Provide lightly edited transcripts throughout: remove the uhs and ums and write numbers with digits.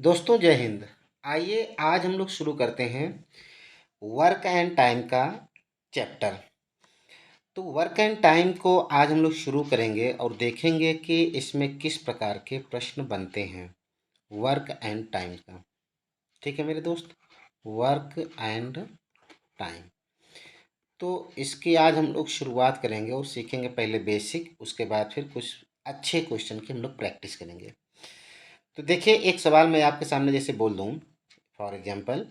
दोस्तों जय हिंद। आइए आज हम लोग शुरू करते हैं वर्क एंड टाइम का चैप्टर। तो वर्क एंड टाइम को आज हम लोग शुरू करेंगे और देखेंगे कि इसमें किस प्रकार के प्रश्न बनते हैं वर्क एंड टाइम का। ठीक है मेरे दोस्त, वर्क एंड टाइम। तो इसकी आज हम लोग शुरुआत करेंगे और सीखेंगे पहले बेसिक, उसके बाद फिर कुछ अच्छे क्वेश्चन की हम लोग प्रैक्टिस करेंगे। तो देखिए, एक सवाल मैं आपके सामने जैसे बोल दूं, फॉर एग्जांपल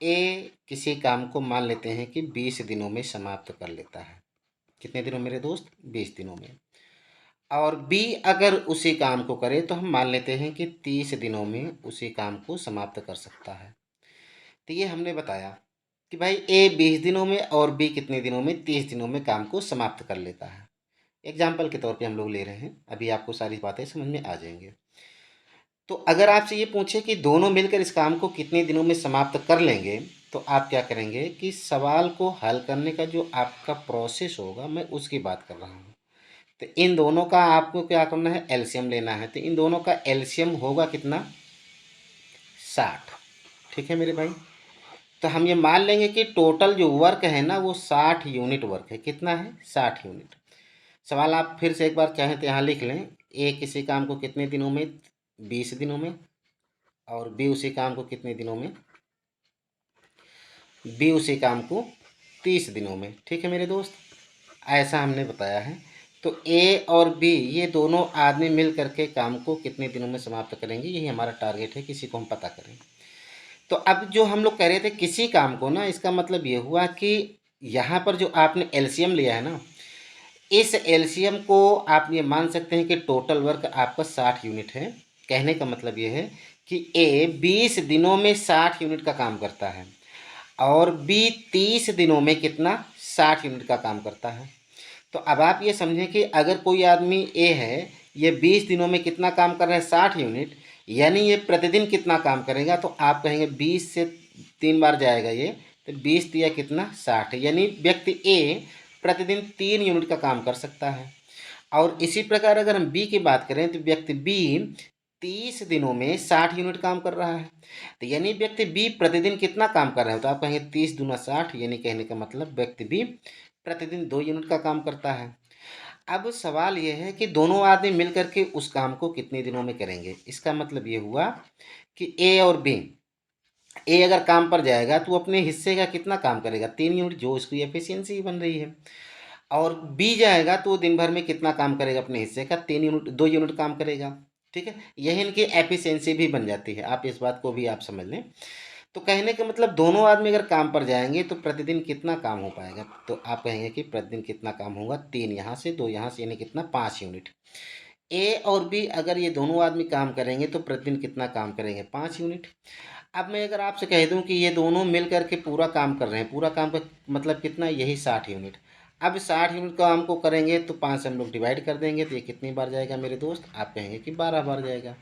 ए किसी काम को मान लेते हैं कि 20 दिनों में समाप्त कर लेता है। कितने दिनों मेरे दोस्त? 20 दिनों में। और बी अगर उसी काम को करे तो हम मान लेते हैं कि 30 दिनों में उसी काम को समाप्त कर सकता है। तो ये हमने बताया कि भाई ए 20 दिनों में और बी कितने दिनों में? 30 दिनों में काम को समाप्त कर लेता है। एग्जाम्पल के तौर पे हम लोग ले रहे हैं, अभी आपको सारी बातें समझ में आ जाएंगे। तो अगर आपसे ये पूछे कि दोनों मिलकर इस काम को कितने दिनों में समाप्त कर लेंगे, तो आप क्या करेंगे कि सवाल को हल करने का जो आपका प्रोसेस होगा, मैं उसकी बात कर रहा हूँ। तो इन दोनों का आपको क्या करना है? एलसीएम लेना है। तो इन दोनों का एलसीएम होगा कितना? 60। ठीक है मेरे भाई। तो हम ये मान लेंगे कि टोटल जो वर्क है ना, वो 60 यूनिट वर्क है। कितना है? 60 यूनिट। सवाल आप फिर से एक बार चाहें तो यहाँ लिख लें। ए किसी काम को कितने दिनों में? 20 दिनों में। और बी उसी काम को कितने दिनों में? बी उसी काम को 30 दिनों में। ठीक है मेरे दोस्त, ऐसा हमने बताया है। तो ए और बी ये दोनों आदमी मिल करके काम को कितने दिनों में समाप्त करेंगे, यही हमारा टारगेट है, किसी को हम पता करें। तो अब जो हम लोग कह रहे थे किसी काम को ना, इसका मतलब ये हुआ कि यहाँ पर जो आपने एलसीएम लिया है ना, इस एलसीएम को आप ये मान सकते हैं कि टोटल वर्क आपका 60 यूनिट है। कहने का मतलब ये है कि ए 20 दिनों में 60 यूनिट का काम करता है और बी 30 दिनों में कितना? 60 यूनिट का काम करता है। तो अब आप ये समझें कि अगर कोई आदमी ए है, ये 20 दिनों में कितना काम कर रहा है? 60 यूनिट। यानी ये प्रतिदिन कितना काम करेगा? तो आप कहेंगे 20 से 3 बार जाएगा ये, तो 20 दिया कितना? 60। यानी व्यक्ति ए प्रतिदिन 3 यूनिट का काम कर सकता है। और इसी प्रकार अगर हम बी की बात करें तो व्यक्ति बी 30 दिनों में 60 यूनिट काम कर रहा है। तो यानी व्यक्ति बी प्रतिदिन कितना काम कर रहा है? तो आप कहेंगे 30 दूना 60, यानी कहने का मतलब व्यक्ति बी प्रतिदिन 2 यूनिट का काम करता है। अब सवाल यह है कि दोनों आदमी मिल करके उस काम को कितने दिनों में करेंगे। इसका मतलब ये हुआ कि ए और बी, ए अगर काम पर जाएगा तो अपने हिस्से का कितना काम करेगा? 3 यूनिट, जो उसकी एफिशिएंसी बन रही है। और बी जाएगा तो दिन भर में कितना काम करेगा? अपने हिस्से का 3 यूनिट, 2 यूनिट काम करेगा। ठीक है, यही इनकी एफिशिएंसी भी बन जाती है। आप इस बात को भी आप समझ लें। तो कहने का मतलब दोनों आदमी अगर काम पर जाएंगे तो प्रतिदिन कितना काम हो पाएगा? तो आप कहेंगे कि प्रतिदिन कितना काम होगा? 3 यहाँ से, 2 यहाँ से, यानी कितना? 5 यूनिट। ए और बी अगर ये दोनों आदमी काम करेंगे तो प्रतिदिन कितना काम करेंगे? 5 यूनिट। अब मैं अगर आपसे कह दूं कि ये दोनों मिल करके पूरा काम कर रहे हैं, पूरा काम का मतलब कितना? यही 60 यूनिट। अब 60 यूनिट काम को करेंगे तो 5 से हम लोग डिवाइड कर देंगे, तो ये कितनी बार जाएगा मेरे दोस्त? आप कहेंगे कि 12 बार जाएगा।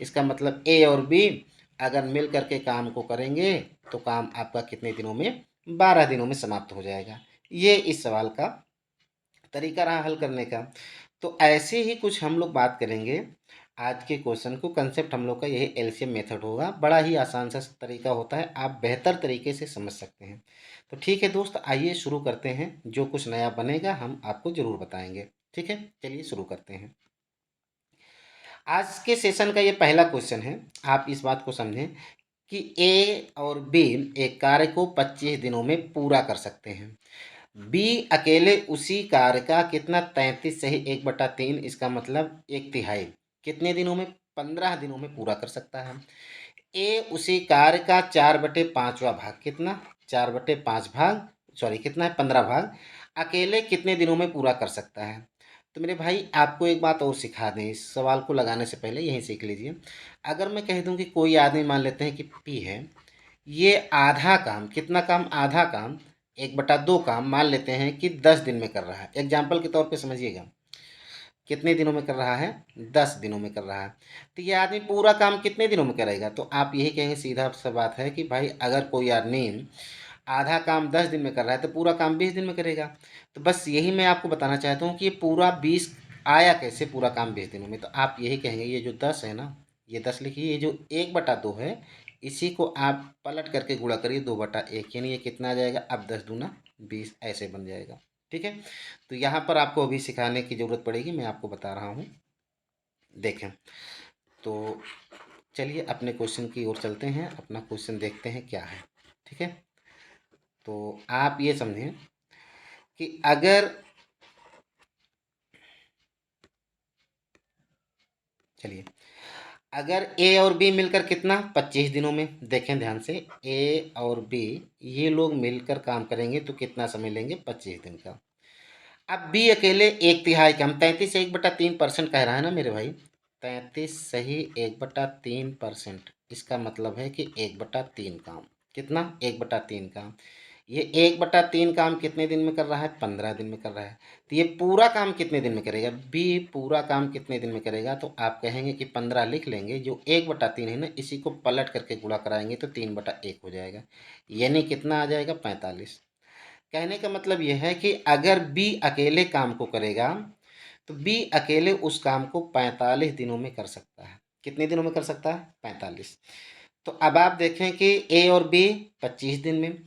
इसका मतलब ए और बी अगर मिल करके काम को करेंगे तो काम आपका कितने दिनों में? 12 दिनों में समाप्त हो जाएगा। ये इस सवाल का तरीका रहा हल करने का। तो ऐसे ही कुछ हम लोग बात करेंगे आज के क्वेश्चन को। कंसेप्ट हम लोग का यही एलसीएम मेथड होगा। बड़ा ही आसान सा तरीका होता है, आप बेहतर तरीके से समझ सकते हैं। तो ठीक है दोस्त, आइए शुरू करते हैं। जो कुछ नया बनेगा हम आपको ज़रूर बताएंगे। ठीक है, चलिए शुरू करते हैं। आज के सेशन का ये पहला क्वेश्चन है। आप इस बात को समझें कि ए और बी एक कार्य को 25 दिनों में पूरा कर सकते हैं। बी अकेले उसी कार्य का कितना? 33 सही 1/3, इसका मतलब 1/3 कितने दिनों में? 15 दिनों में पूरा कर सकता है। ए उसी कार्य का 4/5वां भाग, कितना? 4/5 भाग, सॉरी कितना है? 15 भाग अकेले कितने दिनों में पूरा कर सकता है। तो मेरे भाई आपको एक बात और सिखा दें, इस सवाल को लगाने से पहले यही सीख लीजिए। अगर मैं कह दूं कि कोई आदमी, मान लेते हैं कि पी है, ये आधा काम, कितना काम? आधा काम, 1/2 काम मान लेते हैं कि 10 दिन में कर रहा है। एग्जाम्पल के तौर पे समझिएगा, कितने दिनों में कर रहा है? 10 दिनों में कर रहा है। तो ये आदमी पूरा काम कितने दिनों में करेगा? तो आप यही कहेंगे, सीधा सा बात है कि भाई अगर कोई आदमी आधा काम 10 दिन में कर रहा है तो पूरा काम 20 दिन में करेगा। तो बस यही मैं आपको बताना चाहता हूँ कि ये पूरा 20 आया कैसे? पूरा काम 20 दिनों में। तो आप यही कहेंगे, ये जो 10 है ना, ये 10 लिखिए। ये जो 1/2 है इसी को आप पलट करके गुणा करिए 2/1, यानी ये कितना आ जाएगा, अब 10 दूना 20 ऐसे बन जाएगा। ठीक है, तो यहाँ पर आपको अभी सिखाने की ज़रूरत पड़ेगी, मैं आपको बता रहा हूँ। देखें, तो चलिए अपने क्वेश्चन की ओर चलते हैं, अपना क्वेश्चन देखते हैं क्या है। ठीक है, तो आप ये समझें कि अगर, चलिए, अगर ए और बी मिलकर कितना 25 दिनों में, देखें ध्यान से, ए और बी ये लोग मिलकर काम करेंगे तो कितना समय लेंगे, 25 दिन का। अब बी अकेले 1/3 काम, 33 1/3% कह रहा है ना मेरे भाई, 33 सही 1/3%, इसका मतलब है कि 1/3 काम, कितना, 1/3 काम। ये 1/3 काम कितने दिन में कर रहा है, 15 दिन में कर रहा है। तो ये पूरा काम कितने दिन में करेगा, बी पूरा काम कितने दिन में करेगा, तो आप कहेंगे कि 15 लिख लेंगे, जो 1/3 है ना इसी को पलट करके गुणा कराएंगे तो 3/1 हो जाएगा, यानी कितना आ जाएगा, 45। कहने का मतलब यह है कि अगर बी अकेले काम को करेगा तो बी अकेले उस काम को 45 दिनों में कर सकता है। कितने दिनों में कर सकता है, 45। तो अब आप देखें कि ए और बी 25 दिन में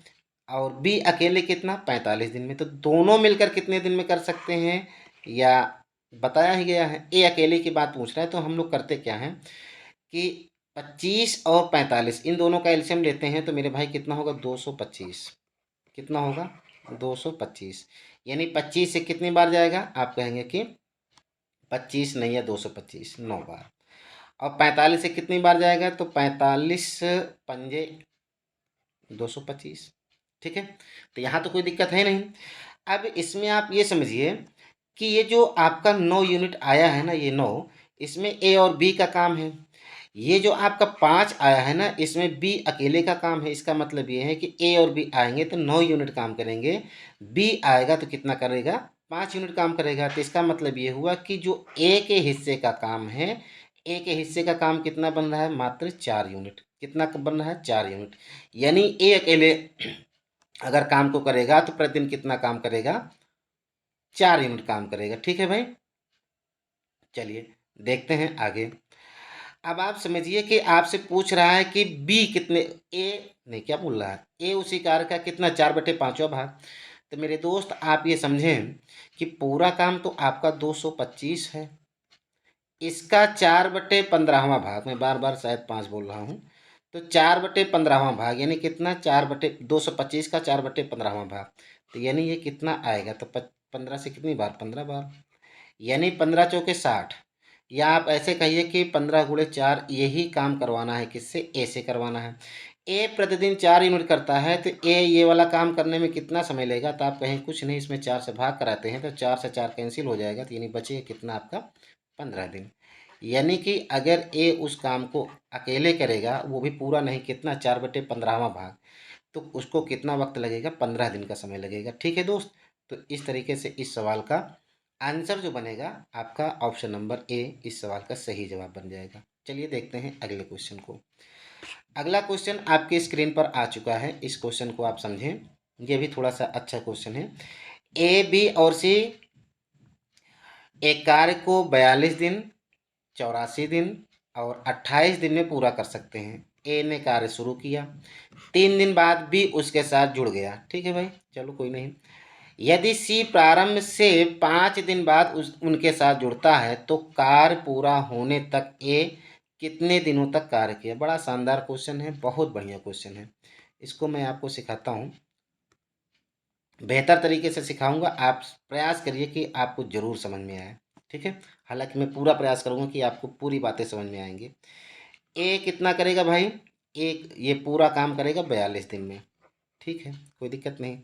और बी अकेले कितना, 45 दिन में, तो दोनों मिलकर कितने दिन में कर सकते हैं, या बताया ही गया है। ए अकेले की बात पूछ रहा है, तो हम लोग करते क्या हैं कि 25 और 45 इन दोनों का एलसीएम लेते हैं, तो मेरे भाई कितना होगा, 225। कितना होगा, 225, यानी 25 से कितनी बार जाएगा, आप कहेंगे कि 25 नहीं है, 225 9 बार। और 45 से कितनी बार जाएगा, तो 45 पंजे 225। ठीक है, तो यहाँ तो कोई दिक्कत है नहीं। अब इसमें आप ये समझिए कि ये जो आपका 9 यूनिट आया है ना, ये 9, इसमें ए और बी का काम है। ये जो आपका 5 आया है ना, इसमें बी अकेले का काम है। इसका मतलब ये है कि ए और बी आएंगे तो 9 यूनिट काम करेंगे, बी आएगा तो कितना करेगा, 5 यूनिट काम करेगा। तो इसका मतलब ये हुआ कि जो ए के हिस्से का काम है, ए के हिस्से का काम कितना बन रहा है, मात्र 4 यूनिट। कितना बन रहा है, 4 यूनिट, यानी ए अकेले अगर काम को करेगा तो प्रतिदिन कितना काम करेगा, 4 यूनिट काम करेगा। ठीक है भाई, चलिए देखते हैं आगे। अब आप समझिए कि आपसे पूछ रहा है कि बी कितने, ए नहीं क्या बोल रहा है, ए उसी कार्य का कितना, 4/5वां भाग। तो मेरे दोस्त आप ये समझें कि पूरा काम तो आपका 225 है, इसका 4/15वां भाग, मैं बार बार शायद 5 बोल रहा हूँ, तो 4/15वां भाग यानी कितना, 4/225 का 4/15वां भाग, तो यानी ये कितना आएगा, तो 15 से कितनी बार, 15 बार, यानी 15 चौके 60। या आप ऐसे कहिए कि 15 × 4 यही काम करवाना है, किससे, ए से करवाना है। ए प्रतिदिन 4 यूनिट करता है, तो ए ये वाला काम करने में कितना समय लेगा, तो आप कहें कुछ नहीं, इसमें 4 से भाग कराते हैं तो 4 से 4 कैंसिल हो जाएगा, तो यानी बचेगा कितना आपका, 15 दिन। यानी कि अगर ए उस काम को अकेले करेगा, वो भी पूरा नहीं, कितना, 4/15वां भाग, तो उसको कितना वक्त लगेगा, 15 दिन का समय लगेगा। ठीक है दोस्त, तो इस तरीके से इस सवाल का आंसर जो बनेगा आपका ऑप्शन नंबर ए इस सवाल का सही जवाब बन जाएगा। चलिए देखते हैं अगले क्वेश्चन को। अगला क्वेश्चन आपके स्क्रीन पर आ चुका है, इस क्वेश्चन को आप समझें, ये भी थोड़ा सा अच्छा क्वेश्चन है। ए बी और सी एक कार्य को 42 दिन, 84 दिन और 28 दिन में पूरा कर सकते हैं। ए ने कार्य शुरू किया, 3 दिन बाद बी उसके साथ जुड़ गया। ठीक है भाई, चलो कोई नहीं। यदि सी प्रारंभ से 5 दिन बाद उनके साथ जुड़ता है तो कार्य पूरा होने तक ए कितने दिनों तक कार्य किया। बड़ा शानदार क्वेश्चन है, बहुत बढ़िया क्वेश्चन है। इसको मैं आपको सिखाता हूँ, बेहतर तरीके से सिखाऊंगा, आप प्रयास करिए कि आपको जरूर समझ में आए। ठीक है, हालांकि मैं पूरा प्रयास करूंगा कि आपको पूरी बातें समझ में आएंगी। ए कितना करेगा भाई, एक ये पूरा काम करेगा 42 दिन में। ठीक है, कोई दिक्कत नहीं।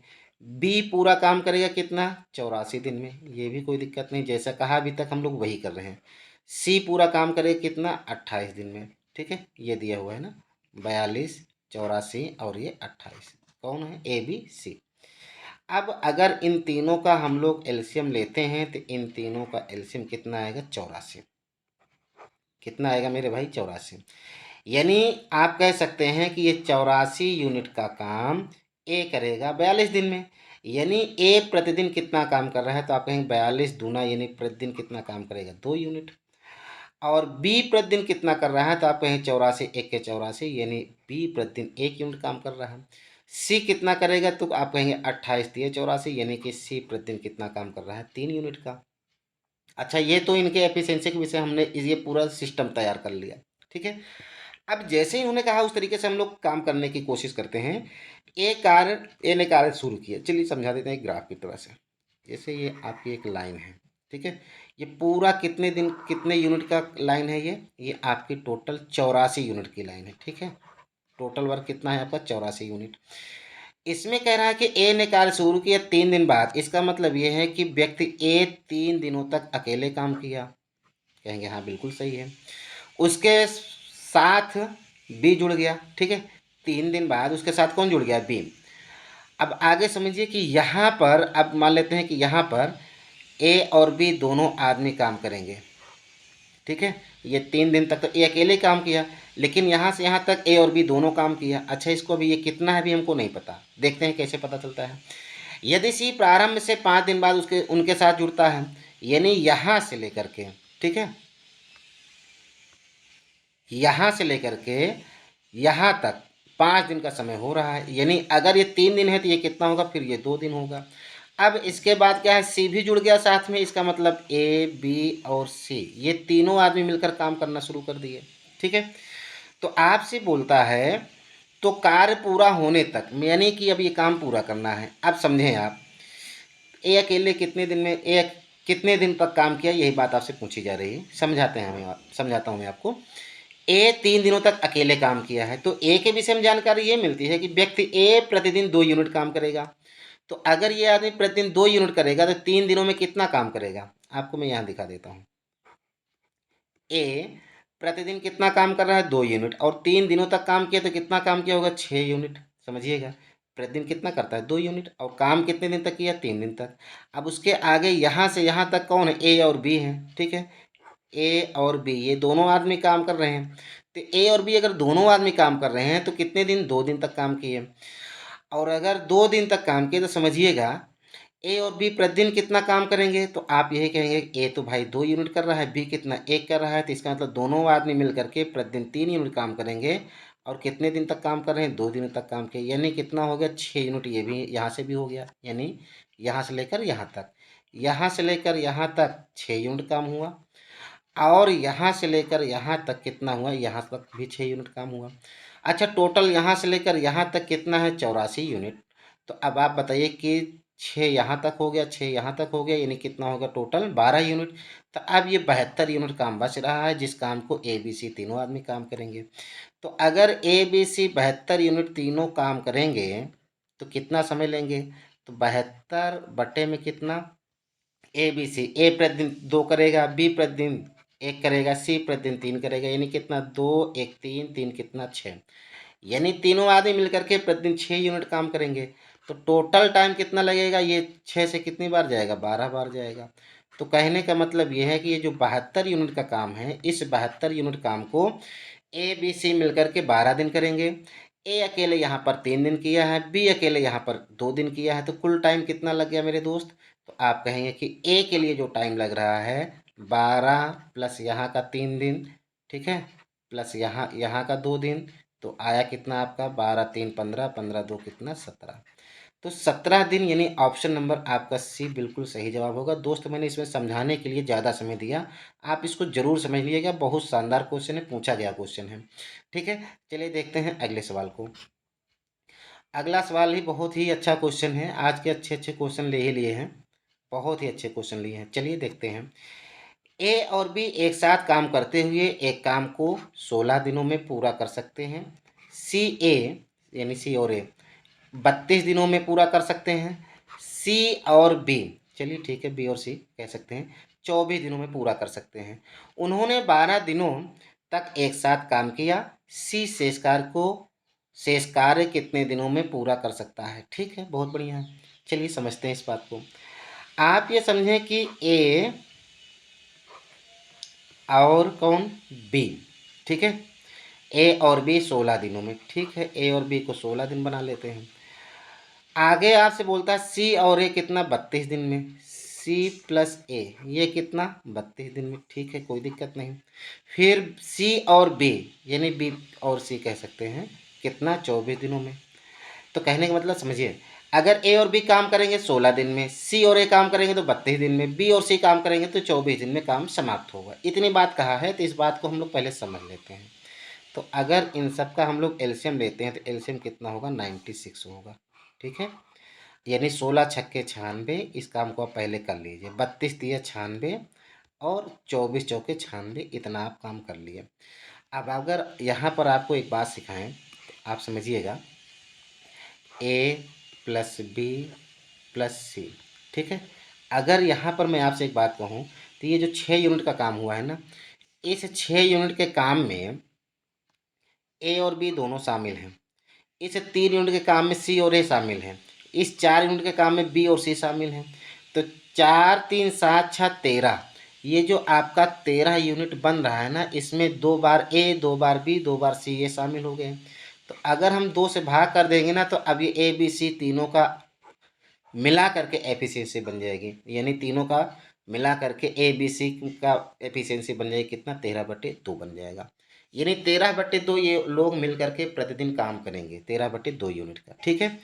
बी पूरा काम करेगा कितना, 84 दिन में, ये भी कोई दिक्कत नहीं, जैसा कहा अभी तक हम लोग वही कर रहे हैं। सी पूरा काम करेगा कितना, 28 दिन में। ठीक है, ये दिया हुआ है ना, 42, 84 और ये 28, कौन है, ए बी सी। अब अगर इन तीनों का हम लोग एलसीएम लेते हैं तो इन तीनों का एलसीएम कितना आएगा, 84। कितना आएगा मेरे भाई, 84। यानी आप कह सकते हैं कि ये 84 यूनिट का काम ए करेगा 42 दिन में। यानी ए प्रतिदिन कितना काम कर रहा है, तो आप कहेंगे 42 दूना, यानी प्रतिदिन कितना काम करेगा, 2 यूनिट। और बी प्रतिदिन कितना कर रहा है, तो आप कहें 84, 1 के 84, यानी बी प्रतिदिन 1 यूनिट काम कर रहा है। सी कितना करेगा, तो आप कहेंगे 28 तिया 84, यानी कि सी प्रतिदिन कितना काम कर रहा है, 3 यूनिट का। अच्छा, ये तो इनके एफिशिएंसी के विषय हमने ये पूरा सिस्टम तैयार कर लिया। ठीक है, अब जैसे ही उन्होंने कहा उस तरीके से हम लोग काम करने की कोशिश करते हैं। ए ने कार्य शुरू किया, चलिए समझा देते हैं ग्राफ की तरह से। जैसे ये आपकी एक लाइन है, ठीक है, ये पूरा कितने दिन कितने यूनिट का लाइन है, ये आपकी टोटल 84 यूनिट की लाइन है। ठीक है, टोटल वर्क कितना है आपका, 84 यूनिट। इसमें कह रहा है कि ए ने कार्य शुरू किया 3 दिन बाद, इसका मतलब ये है कि व्यक्ति ए 3 दिनों तक अकेले काम किया। कहेंगे हाँ बिल्कुल सही है। उसके साथ बी जुड़ गया। ठीक है, 3 दिन बाद उसके साथ कौन जुड़ गया, बी। अब आगे समझिए कि यहाँ पर अब मान लेते हैं कि यहाँ पर ए और बी दोनों आदमी काम करेंगे। ठीक है, ये 3 दिन तक तो ए अकेले काम किया, लेकिन यहाँ से यहाँ तक ए और बी दोनों काम किया। अच्छा, इसको अभी ये कितना है अभी हमको नहीं पता, देखते हैं कैसे पता चलता है। यदि सी प्रारंभ से 5 दिन बाद उसके उनके साथ जुड़ता है, यानी यहाँ से लेकर के, ठीक है, यहाँ से लेकर के यहाँ तक 5 दिन का समय हो रहा है, यानी अगर ये 3 दिन है तो ये कितना होगा, फिर ये 2 दिन होगा। अब इसके बाद क्या है, सी भी जुड़ गया साथ में, इसका मतलब ए बी और सी ये तीनों आदमी मिलकर काम करना शुरू कर दिए। ठीक है, तो आपसे बोलता है तो कार्य पूरा होने तक, यानी कि अब ये काम पूरा करना है। अब समझें आप, ए अकेले कितने दिन में कितने दिन तक काम किया, यही बात आपसे पूछी जा रही है। समझाता हूँ मैं आपको। ए 3 दिनों तक अकेले काम किया है, तो ए के विषय में जानकारी ये मिलती है कि व्यक्ति ए प्रतिदिन 2 यूनिट काम करेगा। तो अगर ये आदमी प्रतिदिन 2 यूनिट करेगा तो 3 दिनों में कितना काम करेगा, आपको मैं यहाँ दिखा देता हूँ। ए प्रतिदिन कितना काम कर रहा है, 2 यूनिट, और 3 दिनों तक काम किया तो कितना काम किया होगा, 6 यूनिट। समझिएगा, प्रतिदिन कितना करता है, 2 यूनिट, और काम कितने दिन तक किया, 3 दिन तक। अब उसके आगे यहाँ से यहाँ तक कौन है, ए और बी है। ठीक है, ए और बी ये दोनों आदमी काम कर रहे हैं। तो ए और बी अगर दोनों आदमी काम कर रहे हैं तो कितने दिन, 2 दिन तक काम किए। और अगर 2 दिन तक काम किए तो समझिएगा ए और बी प्रतिदिन कितना काम करेंगे, तो आप यही कहेंगे ए तो भाई 2 यूनिट कर रहा है, बी कितना, 1 कर रहा है, तो इसका मतलब दोनों आदमी मिल करके प्रतिदिन 3 यूनिट काम करेंगे। और कितने दिन तक काम कर रहे हैं, 2 दिन तक काम किए, यानी कितना हो गया, 6 यूनिट। ये भी यहाँ से भी हो गया, यानी यहाँ से लेकर यहाँ तक, यहाँ से लेकर यहाँ तक 6 यूनिट काम हुआ। और यहाँ से लेकर यहाँ तक कितना हुआ, यहाँ तक भी 6 यूनिट काम हुआ। अच्छा, टोटल यहाँ से लेकर यहाँ तक कितना है, 84 यूनिट। तो अब आप बताइए कि 6 यहाँ तक हो गया, 6 यहाँ तक हो गया, यानी कितना होगा, टोटल 12 यूनिट। तो अब ये 72 यूनिट काम बच रहा है, जिस काम को ए बी सी तीनों आदमी काम करेंगे। तो अगर ए बी सी 72 यूनिट तीनों काम करेंगे तो कितना समय लेंगे, तो 72 में कितना, ए बी सी, ए प्रतिदिन 2 करेगा, बी प्रतिदिन 1 करेगा, सी प्रतिदिन 3 करेगा, यानी कितना, 2 1 3 3 कितना, 6। यानी तीनों आदमी मिलकर के प्रतिदिन 6 यूनिट काम करेंगे। तो टोटल टाइम कितना लगेगा, ये 6 से कितनी बार जाएगा, 12 बार जाएगा। तो कहने का मतलब ये है कि ये जो 72 यूनिट का काम है, इस 72 यूनिट काम को ए बी सी मिलकर के 12 दिन करेंगे। ए अकेले यहाँ पर 3 दिन किया है, बी अकेले यहाँ पर 2 दिन किया है, तो कुल टाइम कितना लग गया मेरे दोस्त, तो आप कहेंगे कि ए के लिए जो टाइम लग रहा है 12 प्लस यहाँ का 3 दिन, ठीक है, प्लस यहाँ का 2 दिन, तो आया कितना आपका, 12 3 15, 15 2 कितना, 17। तो 17 दिन, यानी ऑप्शन नंबर आपका सी बिल्कुल सही जवाब होगा। दोस्त मैंने इसमें समझाने के लिए ज़्यादा समय दिया, आप इसको जरूर समझ लीजिएगा, बहुत शानदार क्वेश्चन है, पूछा गया क्वेश्चन है। ठीक है, चलिए देखते हैं अगले सवाल को। अगला सवाल ही बहुत ही अच्छा क्वेश्चन है, आज के अच्छे अच्छे क्वेश्चन ले ही लिए हैं, बहुत ही अच्छे क्वेश्चन लिए हैं। चलिए देखते हैं। ए और बी एक साथ काम करते हुए एक काम को 16 दिनों में पूरा कर सकते हैं। सी ए, यानी सी और ए 32 दिनों में पूरा कर सकते हैं। सी और बी, चलिए ठीक है, बी और सी कह सकते हैं, 24 दिनों में पूरा कर सकते हैं। उन्होंने 12 दिनों तक एक साथ काम किया। सी शेष कार्य कितने दिनों में पूरा कर सकता है। ठीक है, बहुत बढ़िया है। चलिए समझते हैं इस बात को। आप ये समझें कि ए और कौन, बी, ठीक है, ए और बी 16 दिनों में, ठीक है, ए और बी को 16 दिन बना लेते हैं। आगे आपसे बोलता है सी और ए कितना, 32 दिन में। सी प्लस ए, ये कितना 32 दिन में, ठीक है कोई दिक्कत नहीं। फिर सी और बी, यानी बी और सी कह सकते हैं, कितना 24 दिनों में। तो कहने का मतलब समझिए, अगर ए और बी काम करेंगे 16 दिन में, सी और ए काम करेंगे तो 32 दिन में, बी और सी काम करेंगे तो 24 दिन में काम समाप्त होगा। इतनी बात कहा है तो इस बात को हम लोग पहले समझ लेते हैं। तो अगर इन सब का हम लोग एलसीएम लेते हैं तो एलसीएम कितना होगा 96 होगा, ठीक है। यानी 16 छक्के 96, इस काम को आप पहले कर लीजिए। 32 दिया 96 और 24 चौके 96, इतना आप काम कर लिए। अब अगर यहाँ पर आपको एक बात सिखाएं तो आप समझिएगा, ए प्लस बी प्लस सी, ठीक है। अगर यहाँ पर मैं आपसे एक बात कहूँ तो ये जो 6 यूनिट का काम हुआ है ना, इस 6 यूनिट के काम में ए और बी दोनों शामिल हैं। इस 3 यूनिट के काम में सी और ए शामिल हैं। इस 4 यूनिट के काम में बी और सी शामिल हैं। तो 4 3 7 6 13, ये जो आपका 13 यूनिट बन रहा है ना, इसमें 2 बार ए 2 बार बी 2 बार सी ये शामिल हो गए। तो अगर हम 2 से भाग कर देंगे ना, तो अब ये ए बी सी तीनों का मिला करके एफिशिएंसी बन जाएगी। यानी तीनों का मिला करके ए बी सी का एफिशिएंसी बन जाएगी कितना, 13/2 बन जाएगा। यानी 13/2 ये लोग मिल करके प्रतिदिन काम करेंगे, 13/2 यूनिट का, ठीक है।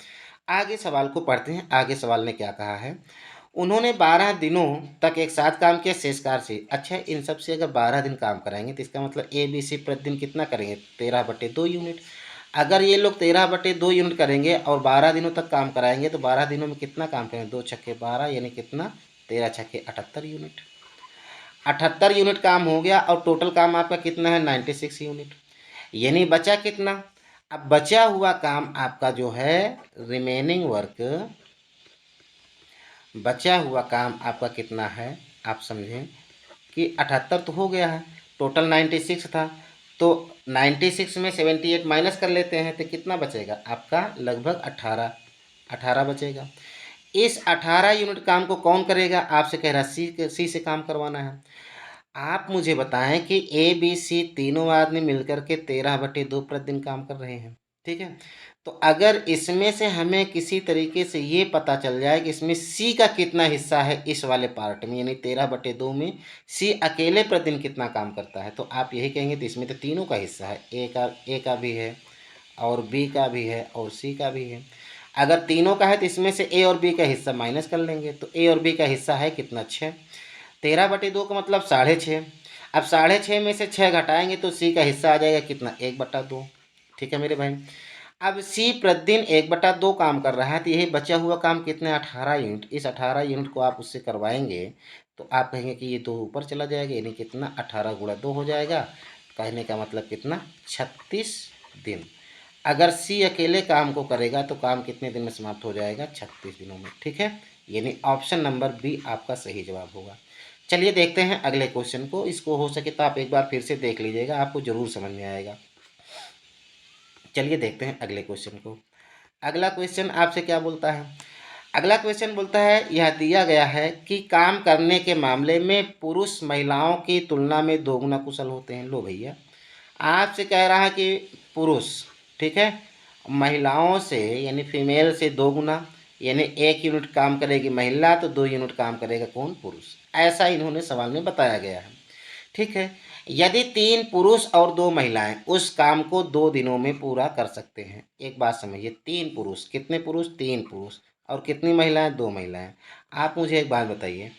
आगे सवाल को पढ़ते हैं। आगे सवाल ने क्या कहा है, उन्होंने 12 दिनों तक एक साथ काम किया शेषकार से। अच्छा, इन सब से अगर 12 दिन काम कराएंगे तो इसका मतलब ए बी सी प्रतिदिन कितना करेंगे, 13/2 यूनिट। अगर ये लोग 13/2 यूनिट करेंगे और 12 दिनों तक काम कराएंगे तो 12 दिनों में कितना काम करेंगे, 2 छक्के 12, यानी कितना 13 छक्के 78 यूनिट। 78 यूनिट काम हो गया और टोटल काम आपका कितना है 96 यूनिट। यानी बचा कितना, अब बचा हुआ काम आपका जो है रिमेनिंग वर्क, बचा हुआ काम आपका कितना है, आप समझें कि 78 तो हो गया है, टोटल 96 था। तो 96 में 78 माइनस कर लेते हैं तो कितना बचेगा आपका, लगभग 18 बचेगा। इस 18 यूनिट काम को कौन करेगा, आपसे कह रहा सी से काम करवाना है। आप मुझे बताएं कि ए बी सी तीनों आदमी मिलकर के 13/2 प्रतिदिन काम कर रहे हैं, ठीक है। तो अगर इसमें से हमें किसी तरीके से ये पता चल जाए कि इसमें सी का कितना हिस्सा है इस वाले पार्ट में, यानी 13/2 में सी अकेले प्रतिदिन कितना काम करता है, तो आप यही कहेंगे तो इसमें तो तीनों का हिस्सा है, ए का भी है और बी का भी है और सी का भी है। अगर तीनों का है तो इसमें से ए और बी का हिस्सा माइनस कर लेंगे, तो ए और बी का हिस्सा है कितना, 6। 13/2 का मतलब 6.5। अब 6.5 में से 6 घटाएंगे तो सी का हिस्सा आ जाएगा कितना, 1/2, ठीक है मेरे भाई। अब सी प्रतिदिन 1/2 काम कर रहा है तो यही बचा हुआ काम कितने, 18 यूनिट। इस 18 यूनिट को आप उससे करवाएंगे तो आप कहेंगे कि ये 2 ऊपर चला जाएगा, यानी कितना 18 × 2 हो जाएगा। कहने का मतलब कितना, 36 दिन। अगर सी अकेले काम को करेगा तो काम कितने दिन में समाप्त हो जाएगा, 36 दिनों में, ठीक है। यानी ऑप्शन नंबर बी आपका सही जवाब होगा। चलिए देखते हैं अगले क्वेश्चन को। इसको हो सके तो आप एक बार फिर से देख लीजिएगा, आपको ज़रूर समझ में आएगा। चलिए देखते हैं अगले क्वेश्चन को। अगला क्वेश्चन आपसे क्या बोलता है, अगला क्वेश्चन बोलता है, यह दिया गया है कि काम करने के मामले में पुरुष महिलाओं की तुलना में दोगुना कुशल होते हैं। लो भैया, आपसे कह रहा है कि पुरुष, ठीक है, महिलाओं से यानी फीमेल से 2 गुना, यानी 1 यूनिट काम करेगी महिला तो 2 यूनिट काम करेगा कौन, पुरुष। ऐसा इन्होंने सवाल में बताया गया है, ठीक है। यदि 3 पुरुष और 2 महिलाएं उस काम को 2 दिनों में पूरा कर सकते हैं। एक बात समझिए, 3 पुरुष, कितने पुरुष, 3 पुरुष, और कितनी महिलाएं, 2 महिलाएं। आप मुझे एक बात बताइए,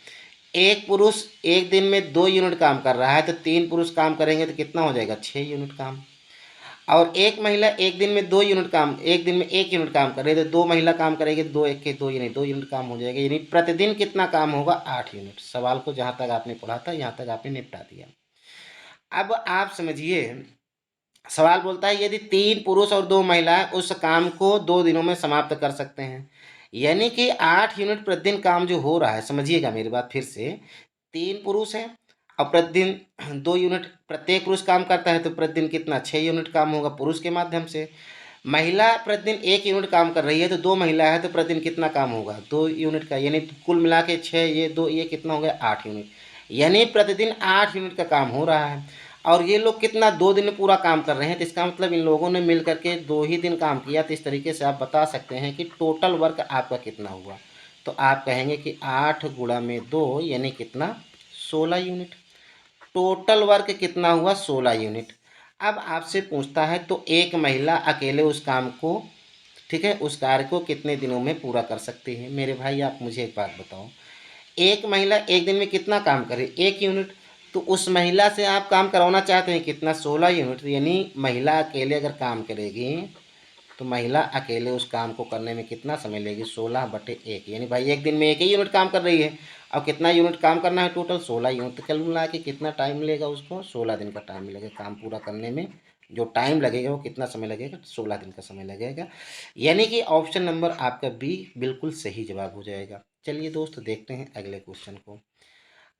एक पुरुष एक दिन में 2 यूनिट काम कर रहा है तो 3 पुरुष काम करेंगे तो कितना हो जाएगा, 6 यूनिट काम। और एक महिला एक दिन में 2 यूनिट काम, एक दिन में 1 यूनिट काम कर रही है तो 2 महिला काम करेगी, 2 1 के 2, यानी 2 यूनिट काम हो जाएगा। यानी प्रतिदिन कितना काम होगा, 8 यूनिट। सवाल को जहाँ तक आपने पढ़ा था यहाँ तक आपने निपटा दिया। अब आप समझिए, सवाल बोलता है यदि 3 पुरुष और 2 महिलाएं उस काम को 2 दिनों में समाप्त कर सकते हैं, यानी कि 8 यूनिट प्रतिदिन काम जो हो रहा है, समझिएगा मेरी बात फिर से, 3 पुरुष हैं और प्रतिदिन 2 यूनिट प्रत्येक पुरुष काम करता है तो प्रतिदिन कितना, 6 यूनिट काम होगा पुरुष के माध्यम से। महिला प्रतिदिन 1 यूनिट काम कर रही है तो 2 महिला है तो प्रतिदिन कितना काम होगा, 2 यूनिट का, यानी कुल मिला के 6, ये 2, ये कितना हो गया, 8 यूनिट। यानी प्रतिदिन 8 यूनिट का काम हो रहा है और ये लोग कितना, 2 दिन में पूरा काम कर रहे हैं। तो इसका मतलब इन लोगों ने मिल करके 2 ही दिन काम किया। तो इस तरीके से आप बता सकते हैं कि टोटल वर्क आपका कितना हुआ। तो आप कहेंगे कि 8 गुणा में 2 यानी कितना 16 यूनिट। टोटल वर्क कितना हुआ 16 यूनिट। अब आपसे पूछता है तो एक महिला अकेले उस काम को, ठीक है, उस कार्य को कितने दिनों में पूरा कर सकती है। मेरे भाई आप मुझे एक बात बताओ, एक महिला एक दिन में कितना काम करे 1 यूनिट, तो उस महिला से आप काम करवाना चाहते हैं कितना 16 यूनिट, यानी महिला अकेले अगर काम करेगी तो महिला अकेले उस काम को करने में कितना समय लेगी 16/1, यानी भाई एक दिन में 1 ही यूनिट काम कर रही है। अब कितना यूनिट काम करना है टोटल 16 यूनिट, तो कल मिला के कितना टाइम लगेगा उसको 16 दिन का टाइम मिलेगा काम पूरा करने में। जो टाइम लगेगा वो कितना समय लगेगा 16 दिन का समय लगेगा। यानी कि ऑप्शन नंबर आपका बी बिल्कुल सही जवाब हो जाएगा। चलिए दोस्त देखते हैं अगले क्वेश्चन को।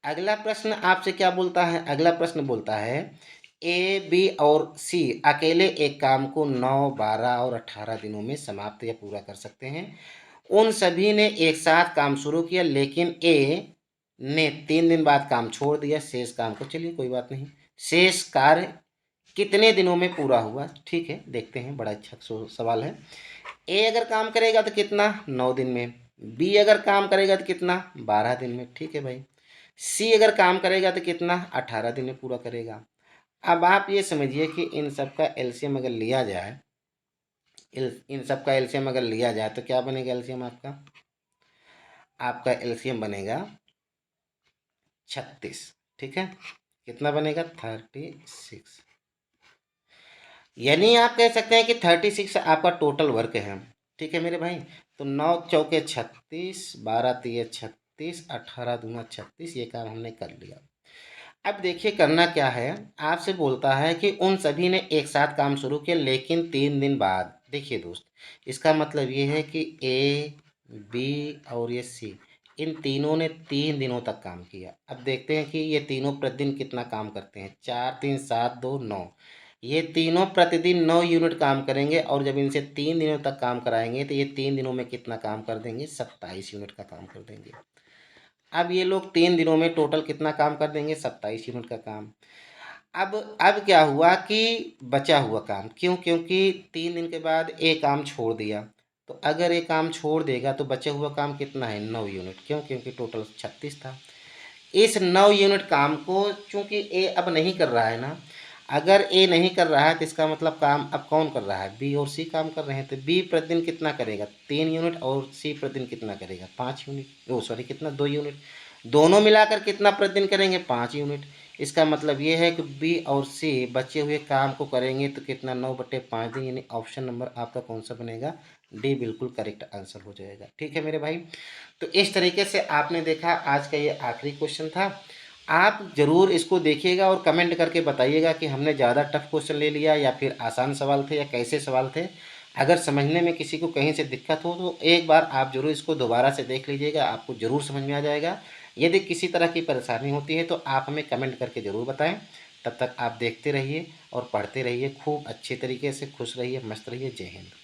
अगला प्रश्न आपसे क्या बोलता है, अगला प्रश्न बोलता है ए बी और सी अकेले एक काम को 9, 12 और 18 दिनों में समाप्त या पूरा कर सकते हैं। उन सभी ने एक साथ काम शुरू किया लेकिन ए ने 3 दिन बाद काम छोड़ दिया। शेष काम को, चलिए कोई बात नहीं, शेष कार्य कितने दिनों में पूरा हुआ, ठीक है देखते हैं, बड़ा अच्छा सवाल है। ए अगर काम करेगा तो कितना 9 दिन में, बी अगर काम करेगा तो कितना 12 दिन में, ठीक है भाई, सी अगर काम करेगा तो कितना 18 दिन में पूरा करेगा। अब आप ये समझिए कि इन सब का एलसीएम अगर लिया जाए, इन सब का एलसीएम अगर लिया जाए तो क्या बनेगा एलसीएम आपका, आपका एलसीएम बनेगा 36, ठीक है, कितना बनेगा 36, यानी आप कह सकते हैं कि 36 आपका टोटल वर्क है, ठीक है मेरे भाई। तो 9 चौके 36, 12 तिये 36, 18 दूना 36, ये काम हमने कर लिया। अब देखिए करना क्या है, आपसे बोलता है कि उन सभी ने एक साथ काम शुरू किया लेकिन 3 दिन बाद। देखिए दोस्त, इसका मतलब ये है कि ए बी और ये सी, इन तीनों ने 3 दिनों तक काम किया। अब देखते हैं कि ये तीनों प्रतिदिन कितना काम करते हैं, 4, 3, 7, 2, 9, ये तीनों प्रतिदिन 9 यूनिट काम करेंगे और जब इनसे 3 दिनों तक काम कराएंगे तो ये 3 दिनों में कितना काम कर देंगे 27 यूनिट का काम कर देंगे। अब ये लोग 3 दिनों में टोटल कितना काम कर देंगे 27 यूनिट का काम। अब क्या हुआ कि बचा हुआ काम, क्यों, क्योंकि 3 दिन के बाद एक काम छोड़ दिया, तो अगर ये काम छोड़ देगा तो बचा हुआ काम कितना है 9 यूनिट, क्यों, क्योंकि टोटल 36 था। इस 9 यूनिट काम को चूंकि ए अब नहीं कर रहा है ना, अगर ए नहीं कर रहा है तो इसका मतलब काम अब कौन कर रहा है, बी और सी काम कर रहे हैं। तो बी प्रतिदिन कितना करेगा 3 यूनिट और सी प्रतिदिन कितना करेगा 5 यूनिट, ओ सॉरी कितना 2 यूनिट, दोनों मिलाकर कितना प्रतिदिन करेंगे 5 यूनिट। इसका मतलब ये है कि बी और सी बचे हुए काम को करेंगे तो कितना 9/5 दिन, यानी ऑप्शन नंबर आपका कौन सा बनेगा, डी बिल्कुल करेक्ट आंसर हो जाएगा। ठीक है मेरे भाई, तो इस तरीके से आपने देखा आज का ये आखिरी क्वेश्चन था। आप ज़रूर इसको देखिएगा और कमेंट करके बताइएगा कि हमने ज़्यादा टफ क्वेश्चन ले लिया या फिर आसान सवाल थे या कैसे सवाल थे। अगर समझने में किसी को कहीं से दिक्कत हो तो एक बार आप ज़रूर इसको दोबारा से देख लीजिएगा, आपको ज़रूर समझ में आ जाएगा। यदि किसी तरह की परेशानी होती है तो आप हमें कमेंट करके ज़रूर बताएं। तब तक आप देखते रहिए और पढ़ते रहिए खूब अच्छे तरीके से, खुश रहिए, मस्त रहिए। जय हिंद।